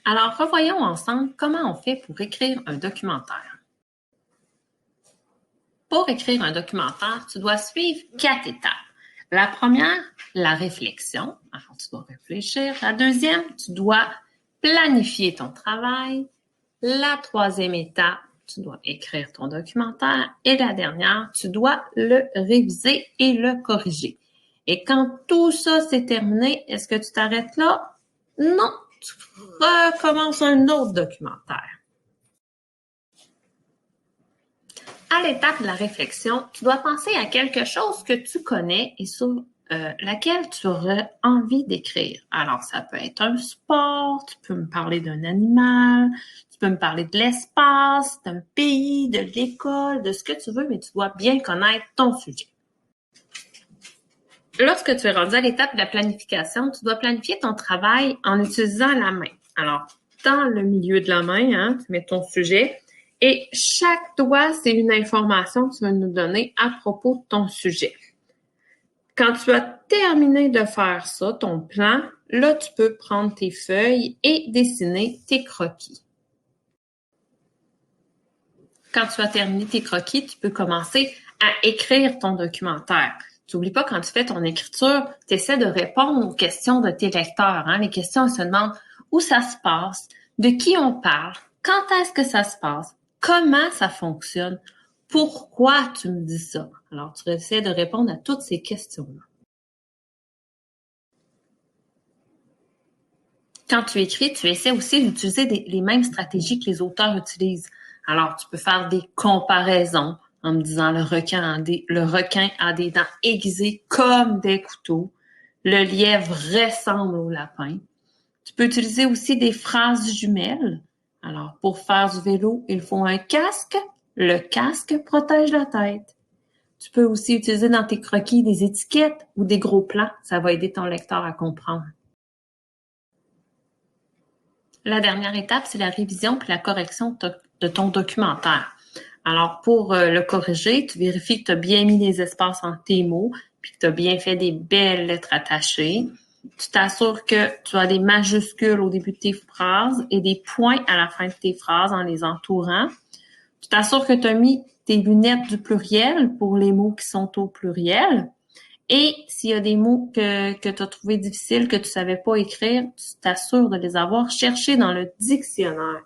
Alors, revoyons ensemble comment on fait pour écrire un documentaire. Pour écrire un documentaire, tu dois suivre 4 étapes. La première, la réflexion. Alors, tu dois réfléchir. La deuxième, tu dois planifier ton travail. La troisième étape, tu dois écrire ton documentaire. Et la dernière, tu dois le réviser et le corriger. Et quand tout ça c'est terminé, est-ce que tu t'arrêtes là? Non, tu recommences un autre documentaire. À l'étape de la réflexion, tu dois penser à quelque chose que tu connais et sur laquelle tu aurais envie d'écrire. Alors, ça peut être un sport, tu peux me parler d'un animal, tu peux me parler de l'espace, d'un pays, de l'école, de ce que tu veux, mais tu dois bien connaître ton sujet. Lorsque tu es rendu à l'étape de la planification, tu dois planifier ton travail en utilisant la main. Alors, dans le milieu de la main, tu mets ton sujet et chaque doigt, c'est une information que tu vas nous donner à propos de ton sujet. Quand tu as terminé de faire ça, ton plan, là, tu peux prendre tes feuilles et dessiner tes croquis. Quand tu as terminé tes croquis, tu peux commencer à écrire ton documentaire. N'oublie pas, quand tu fais ton écriture, tu essaies de répondre aux questions de tes lecteurs. Les questions, elles se demandent où ça se passe, de qui on parle, quand est-ce que ça se passe, comment ça fonctionne, pourquoi tu me dis ça. Alors, tu essaies de répondre à toutes ces questions-là. Quand tu écris, tu essaies aussi d'utiliser les mêmes stratégies que les auteurs utilisent. Alors, tu peux faire des comparaisons en me disant le requin a des dents aiguisées comme des couteaux. Le lièvre ressemble au lapin. Tu peux utiliser aussi des phrases jumelles. Alors, pour faire du vélo, il faut un casque. Le casque protège la tête. Tu peux aussi utiliser dans tes croquis des étiquettes ou des gros plans. Ça va aider ton lecteur à comprendre. La dernière étape, c'est la révision puis la correction de ton documentaire. Alors, pour le corriger, tu vérifies que tu as bien mis les espaces entre tes mots puis que tu as bien fait des belles lettres attachées. Tu t'assures que tu as des majuscules au début de tes phrases et des points à la fin de tes phrases en les entourant. Tu t'assures que tu as mis tes lunettes du pluriel pour les mots qui sont au pluriel. Et s'il y a des mots que tu as trouvé difficiles, que tu savais pas écrire, tu t'assures de les avoir cherchés dans le dictionnaire.